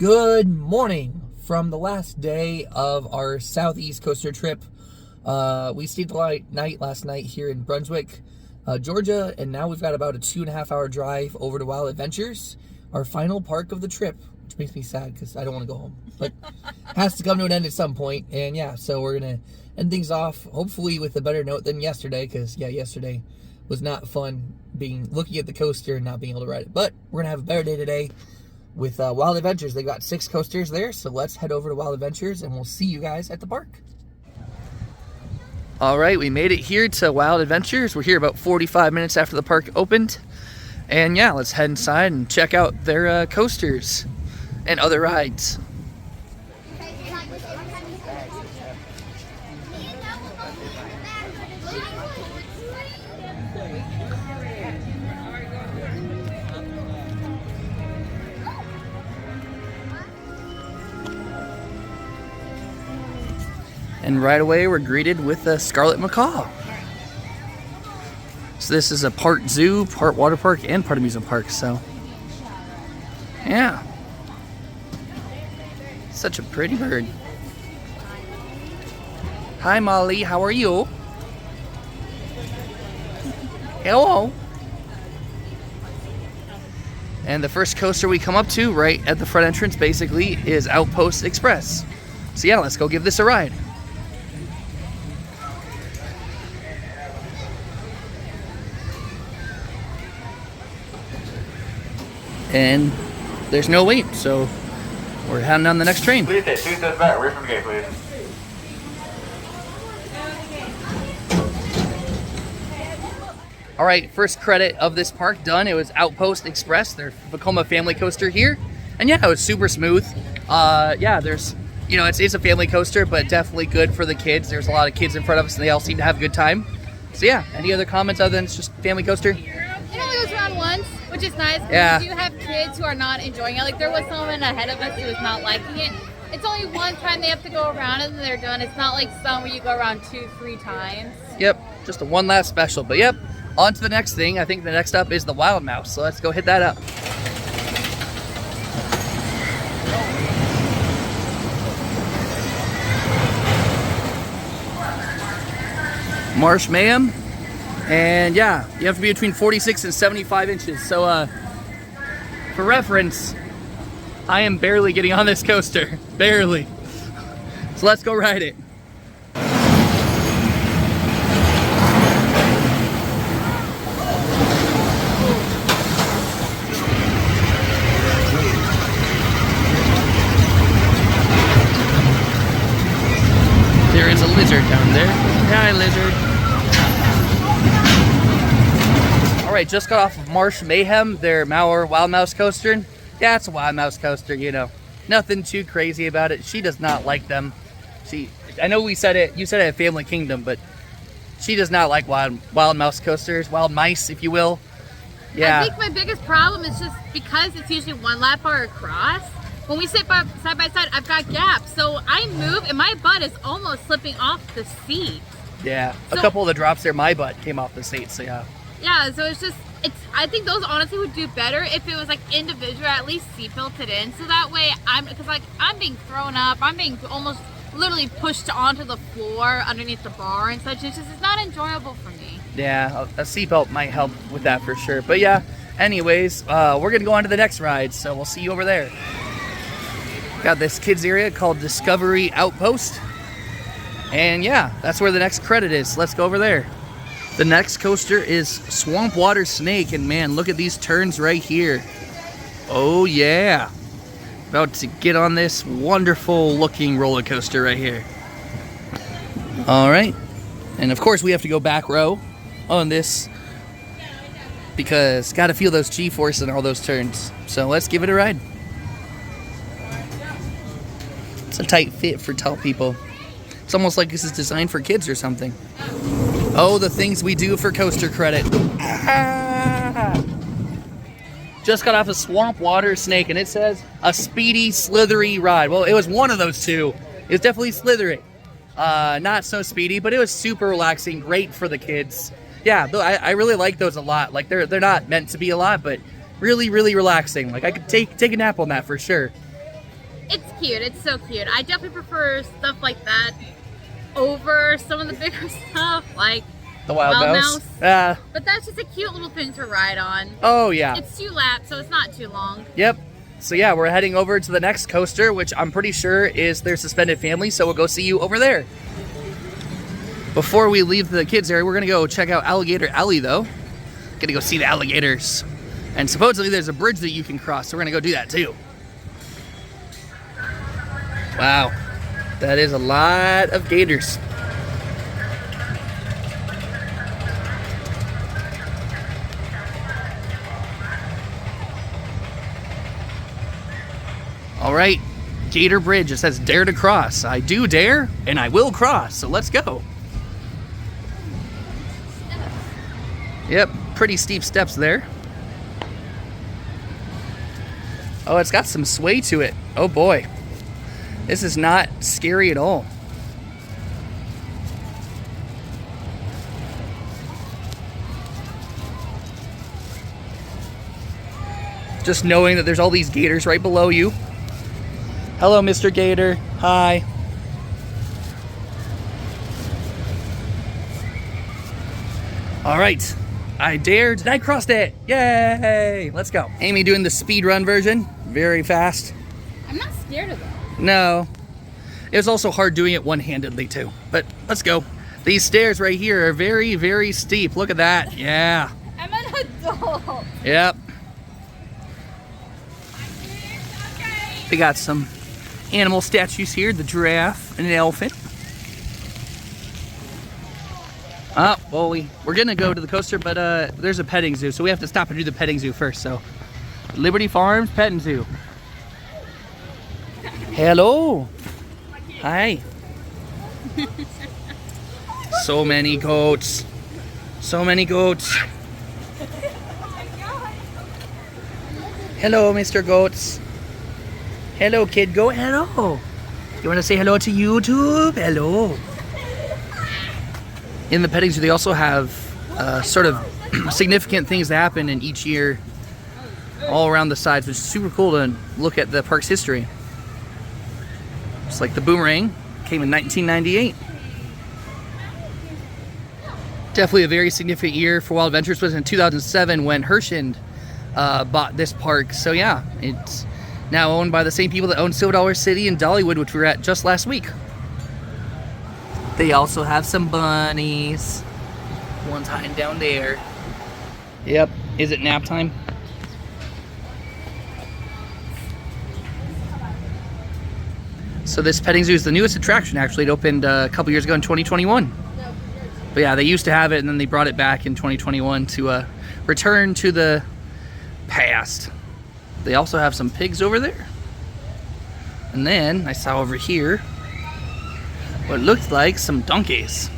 Good morning from the last day of our Southeast Coaster trip. We stayed the night last night here in Brunswick, Georgia, and now we've got about a 2.5 hour drive over to Wild Adventures, our final park of the trip, which makes me sad because I don't want to go home, but has to come to an end at some point. And yeah, so we're gonna end things off hopefully with a better note than yesterday, because yeah, yesterday was not fun looking at the coaster and not being able to ride it. But we're gonna have a better day today with Wild Adventures. They got 6 coasters there, so let's head over to Wild Adventures and we'll see you guys at the park. All right, we made it here to Wild Adventures. We're here about 45 minutes after the park opened. And yeah, let's head inside and check out their coasters and other rides. And right away, we're greeted with a Scarlet Macaw. So this is a part zoo, part water park, and part amusement park, so yeah. Such a pretty bird. Hi, Molly, how are you? Hello. And the first coaster we come up to, right at the front entrance, basically, is Outpost Express. So yeah, let's go give this a ride. And there's no wait, so we're heading on the next train. Please take 2 steps back, away from the gate, please. All right, first credit of this park done. It was Outpost Express, their Vekoma family coaster here. And yeah, it was super smooth. Yeah, there's, you know, it's a family coaster, but definitely good for the kids. There's a lot of kids in front of us and they all seem to have a good time. So yeah, any other comments other than it's just family coaster? It only goes around once, which is nice, because yeah. we do have kids who are not enjoying it. Like, there was someone ahead of us who was not liking it. It's only one time they have to go around and then they're done. It's not like some where you go around 2-3 times. Yep, just a one last special. But yep, on to the next thing. I think the next up is the Wild Mouse, so let's go hit that up. Marsh Mayhem. And yeah, you have to be between 46 and 75 inches. So for reference, I am barely getting on this coaster. Barely. So let's go ride it. There is a lizard down there. Hi, lizard. Alright, just got off of Marsh Mayhem, their Wild Mouse coaster. Yeah, it's a Wild Mouse coaster, you know. Nothing too crazy about it. She does not like them. I know you said it at Family Kingdom, but she does not like wild mouse coasters, wild mice, if you will. Yeah. I think my biggest problem is just because it's usually one lap bar across. When we sit side by side, I've got gaps. So I move and my butt is almost slipping off the seat. Yeah, a couple of the drops there, my butt came off the seat, so yeah. Yeah, so I think those honestly would do better if it was like individual, at least seat belted in. So that way I'm being thrown up, I'm being almost literally pushed onto the floor underneath the bar and such. It's not enjoyable for me. Yeah, a seatbelt might help with that for sure. But yeah, anyways, we're gonna go on to the next ride, so we'll see you over there. Got this kids area called Discovery Outpost. And yeah, that's where the next credit is. Let's go over there. The next coaster is Swampwater Snake, and man, look at these turns right here. Oh yeah. About to get on this wonderful looking roller coaster right here. All right. And of course we have to go back row on this because gotta feel those G-force in all those turns. So let's give it a ride. It's a tight fit for tall people. It's almost like this is designed for kids or something. Oh, the things we do for coaster credit. Ah! Just got off a Swampwater Snake, and it says a speedy, slithery ride. Well, it was one of those two. It was definitely slithery. Not so speedy, but it was super relaxing, great for the kids. Yeah, I really like those a lot. Like they're not meant to be a lot, but really, really relaxing. Like I could take a nap on that for sure. it's cute. It's so cute. I definitely prefer stuff like that over some of the bigger stuff, like The wild mouse. But that's just a cute little thing to ride on. Oh yeah. It's 2 laps, so it's not too long. Yep. So yeah, we're heading over to the next coaster, which I'm pretty sure is their suspended family. So we'll go see you over there. Before we leave the kids area, we're gonna go check out Alligator Alley though. Gonna go see the alligators. And supposedly there's a bridge that you can cross, so we're gonna go do that too. Wow, that is a lot of gators. All right, Gator Bridge, it says dare to cross. I do dare, and I will cross, so let's go. Yep, pretty steep steps there. Oh, it's got some sway to it. Oh boy. This is not scary at all. Just knowing that there's all these gators right below you. Hello, Mr. Gator. Hi. All right. I dared and I crossed it. Yay! Let's go. Amy doing the speed run version. Very fast. I'm not scared of that. No. It was also hard doing it one-handedly too. But let's go. These stairs right here are very, very steep. Look at that. Yeah. I'm an adult. Yep. We got some animal statues here. The giraffe and an elephant. Well, we're gonna go to the coaster, but there's a petting zoo, so we have to stop and do the petting zoo first. So, Liberty Farms Petting Zoo. Hello. Hi. So many goats. So many goats. Hello, Mr. Goats. Hello, kid goat. Hello. You want to say hello to YouTube? Hello. In the petting zoo, they also have sort of significant things that happen in each year all around the sides, which is super cool to look at the park's history. Just like the Boomerang came in 1998. Definitely a very significant year for Wild Adventures was in 2007 when Hershend bought this park. So yeah, it's now owned by the same people that own Silver Dollar City and Dollywood, which we were at just last week. They also have some bunnies. One's hiding down there. Yep. Is it nap time? So this petting zoo is the newest attraction, actually. It opened a couple years ago in 2021. But yeah, they used to have it and then they brought it back in 2021 to return to the past. They also have some pigs over there. And then I saw over here what looked like some donkeys.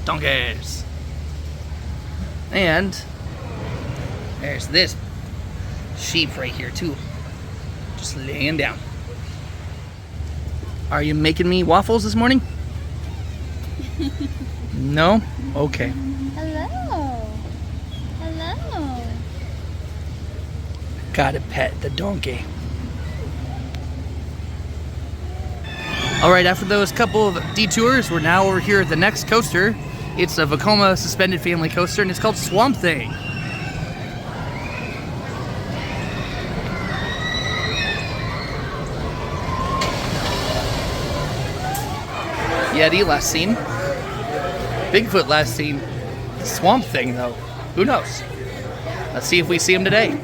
Donkeys. And there's this sheep right here too. Just laying down. Are you making me waffles this morning? No? Okay. Hello. Hello. Gotta pet the donkey. Alright, after those couple of detours, we're now over here at the next coaster. It's a Vekoma suspended family coaster and it's called Swamp Thing. Yeti last seen. Bigfoot last seen. Swamp Thing though. Who knows? Let's see if we see him today.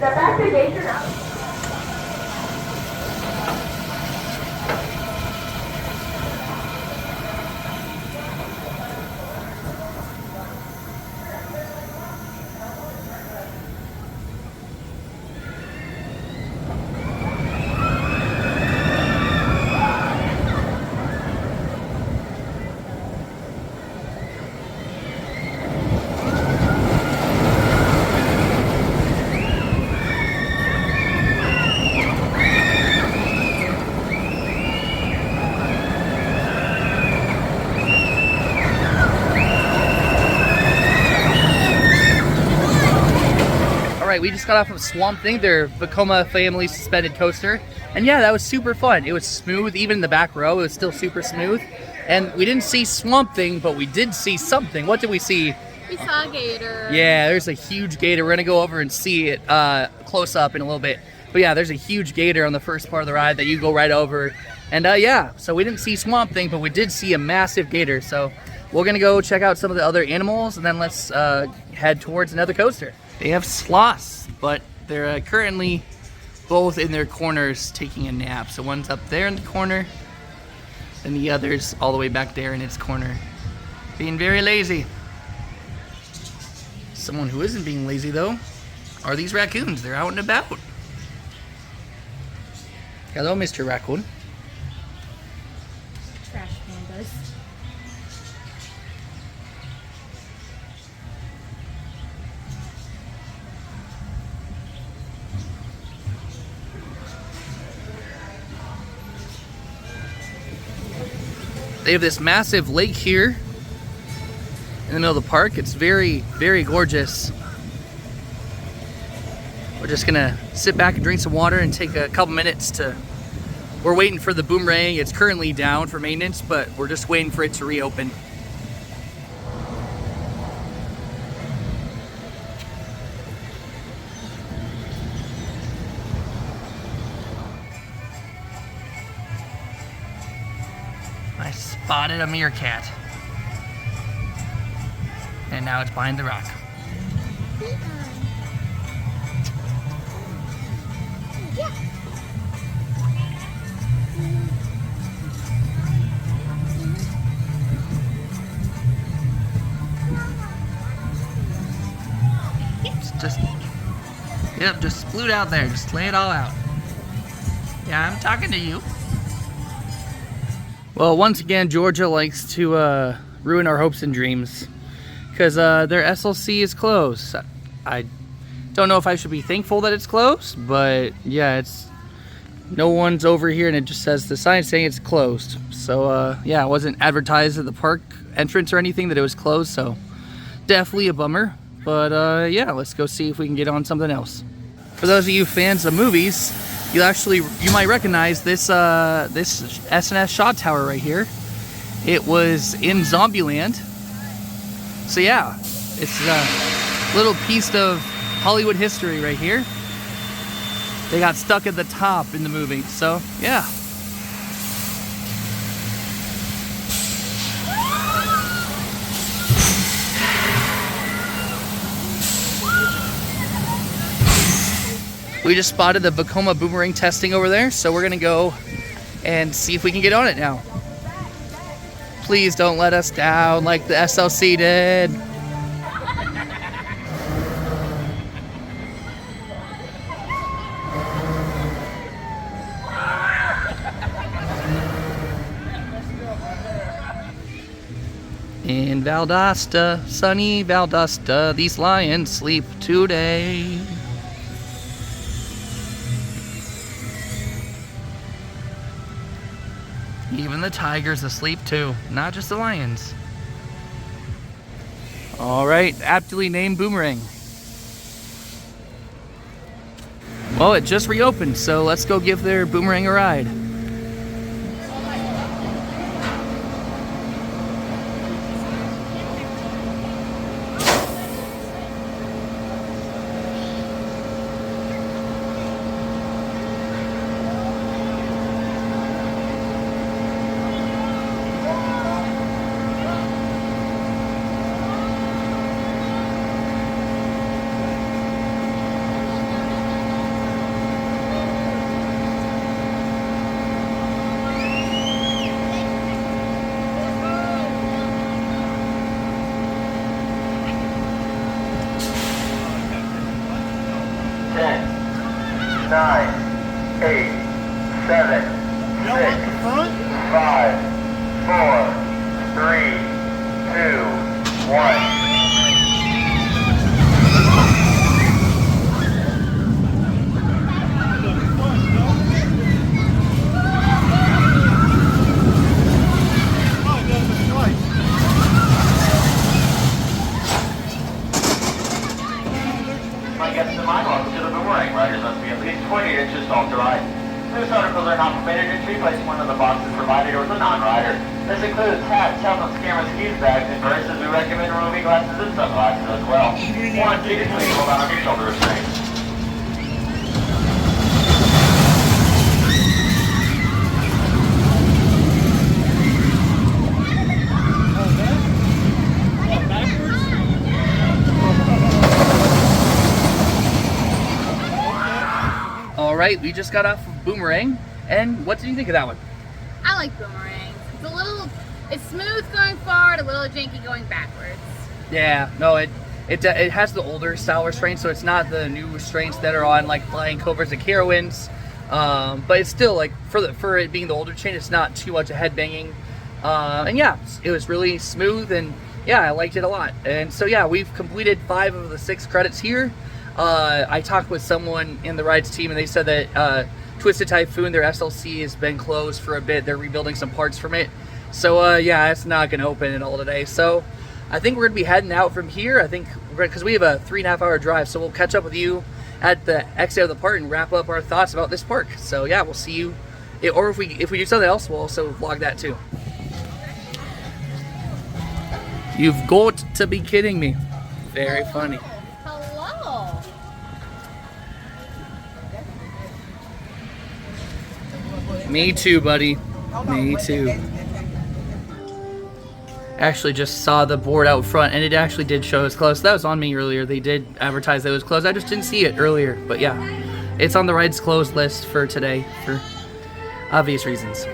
right, we just got off of Swamp Thing, their Vekoma family suspended coaster. And yeah, that was super fun. It was smooth, even in the back row, it was still super smooth. And we didn't see Swamp Thing, but we did see something. What did we see? We saw a gator. Yeah, there's a huge gator. We're gonna go over and see it close up in a little bit. But yeah, there's a huge gator on the first part of the ride that you go right over. And yeah, so we didn't see Swamp Thing, but we did see a massive gator. So we're gonna go check out some of the other animals, and then let's head towards another coaster. They have sloths, but they're currently both in their corners taking a nap. So one's up there in the corner, and the other's all the way back there in its corner, being very lazy. Someone who isn't being lazy, though, are these raccoons. They're out and about. Hello, Mr. Raccoon. Trash pandas. They have this massive lake here in the middle of the park. It's very, very gorgeous. We're just gonna sit back and drink some water and take a couple minutes to... We're waiting for the Boomerang. It's currently down for maintenance, but we're just waiting for it to reopen. I spotted a meerkat. And now it's behind the rock. Just sploot out there. Just lay it all out. Yeah, I'm talking to you. Well, once again, Georgia likes to ruin our hopes and dreams because their SLC is closed. I don't know if I should be thankful that it's closed, but yeah, it's no one's over here, and it just says the sign saying it's closed. So yeah, it wasn't advertised at the park entrance or anything that it was closed, so definitely a bummer. But yeah, let's go see if we can get on something else. For those of you fans of movies, you might recognize this this S&S shot tower right here. It was in Zombieland. So yeah, it's a little piece of Hollywood history right here. They got stuck at the top in the movie, so yeah. We just spotted the Vekoma Boomerang testing over there, so we're gonna go and see if we can get on it now. Please don't let us down like the SLC did. In Valdosta, sunny Valdosta, these lions sleep today. Even the tiger's asleep too, not just the lions. All right, aptly named Boomerang. Well, it just reopened, so let's go give their Boomerang a ride. My Boomerang riders must be at least 20 inches tall to ride. Loose articles are not permitted and should be placed in one of the boxes provided with a non-rider. This includes hats, helmets, cameras, keys, bags, and purses. We recommend removing glasses and sunglasses as well. One, please hold on your shoulder restraints. Alright, we just got off of Boomerang, and what did you think of that one? I like Boomerang. It's smooth going forward, a little janky going backwards. Yeah, no, it has the older style restraints, so it's not the new restraints that are on like Flying Cobras and Carowinds. But it's still like for it being the older chain, it's not too much of headbanging. And yeah, it was really smooth, and yeah, I liked it a lot. And so yeah, we've completed 5 of the 6 credits here. I talked with someone in the rides team, and they said that Twisted Typhoon, their SLC, has been closed for a bit. They're rebuilding some parts from it. So yeah, it's not going to open at all today. So I think we're going to be heading out from here. I think because we have a 3.5 hour drive, so we'll catch up with you at the exit of the park and wrap up our thoughts about this park. So yeah, we'll see you. Or if we do something else, we'll also vlog that too. You've got to be kidding me. Very funny. Hello. Me too, buddy. Me too. Actually just saw the board out front, and it actually did show it's closed. That was on me earlier. They did advertise that it was closed. I just didn't see it earlier. But yeah, it's on the rides closed list for today for obvious reasons.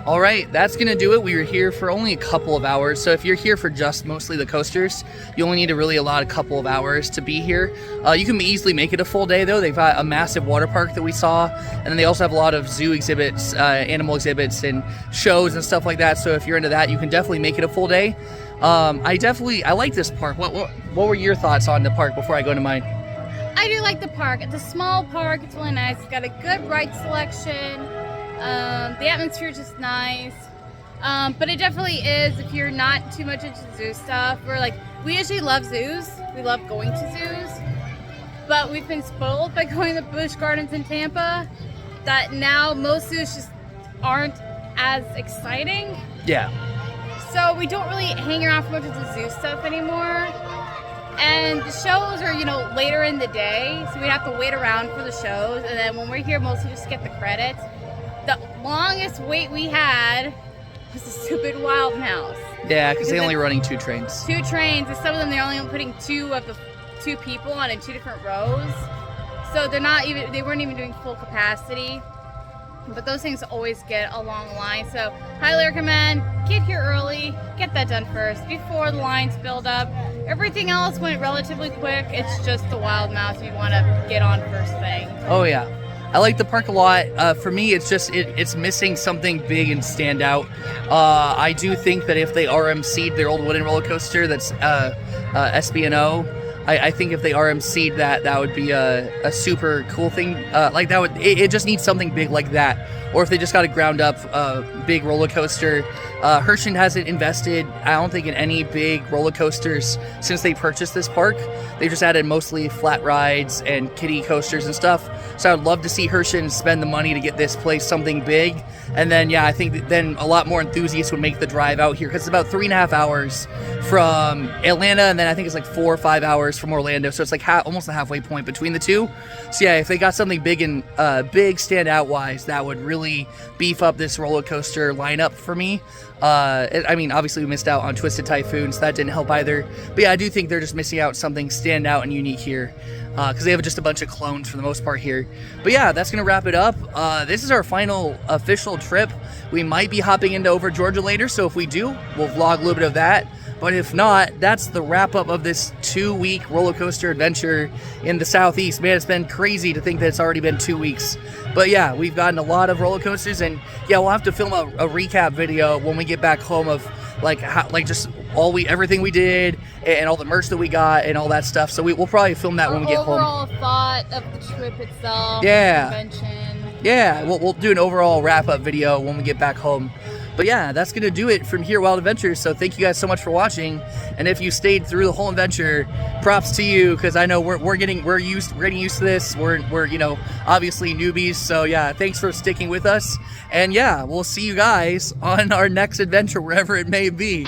All right, that's gonna do it. We were here for only a couple of hours, so if you're here for just mostly the coasters, you only need to really allot a couple of hours to be here. You can easily make it a full day though. They've got a massive water park that we saw, and then they also have a lot of zoo exhibits, animal exhibits, and shows and stuff like that. So if you're into that, you can definitely make it a full day. I like this park. What were your thoughts on the park before I go into mine? I do like the park. It's a small park. It's really nice. It's got a good ride selection. The atmosphere is just nice, but it definitely is, if you're not too much into zoo stuff, we usually love zoos, we love going to zoos, but we've been spoiled by going to Busch Gardens in Tampa, that now most zoos just aren't as exciting. Yeah. So we don't really hang around for much of the zoo stuff anymore, and the shows are, later in the day, so we have to wait around for the shows, and then when we're here, mostly just get the credits. The longest wait we had was the stupid Wild Mouse. Yeah, because they're only running 2 trains. 2 trains, and some of them they're only putting 2 of the 2 people on in 2 different rows. So they weren't even doing full capacity. But those things always get a long line. So highly recommend, get here early, get that done first before the lines build up. Everything else went relatively quick. It's just the Wild Mouse if you want to get on first thing. Oh yeah. I like the park a lot. For me, it's just it's missing something big and stand out. I do think that if they RMC'd their old wooden roller coaster, that's SB&O, I think if they RMC'd that would be a super cool thing. It just needs something big like that. Or if they just got a ground up big roller coaster. Hershey hasn't invested, I don't think, in any big roller coasters since they purchased this park. They just added mostly flat rides and kiddie coasters and stuff. So I'd love to see Hershey spend the money to get this place something big. And then, yeah, I think that then a lot more enthusiasts would make the drive out here, because it's about 3.5 hours from Atlanta, and then I think it's like 4 or 5 hours from Orlando. So it's like almost the halfway point between the two. So yeah, if they got something big and big standout wise, that would really beef up this roller coaster lineup for me. Obviously we missed out on Twisted Typhoon, so that didn't help either. But yeah, I do think they're just missing out something standout and unique here, because they have just a bunch of clones for the most part here. But yeah, that's going to wrap it up. This is our final official trip. We might be hopping into over Georgia later, so if we do, we'll vlog a little bit of that. But if not, that's the wrap up of this 2-week roller coaster adventure in the Southeast. Man, it's been crazy to think that it's already been 2 weeks. But yeah, we've gotten a lot of roller coasters, and yeah, we'll have to film a recap video when we get back home of everything we did and all the merch that we got and all that stuff. So we'll probably film that when we get home. Overall thought of the trip itself. Yeah. The convention. Yeah, we'll do an overall wrap up video when we get back home. But yeah, that's gonna do it from here, Wild Adventures. So thank you guys so much for watching. And if you stayed through the whole adventure, props to you, because I know we're getting used to this. We're you know, obviously newbies. So yeah, thanks for sticking with us. And yeah, we'll see you guys on our next adventure, wherever it may be.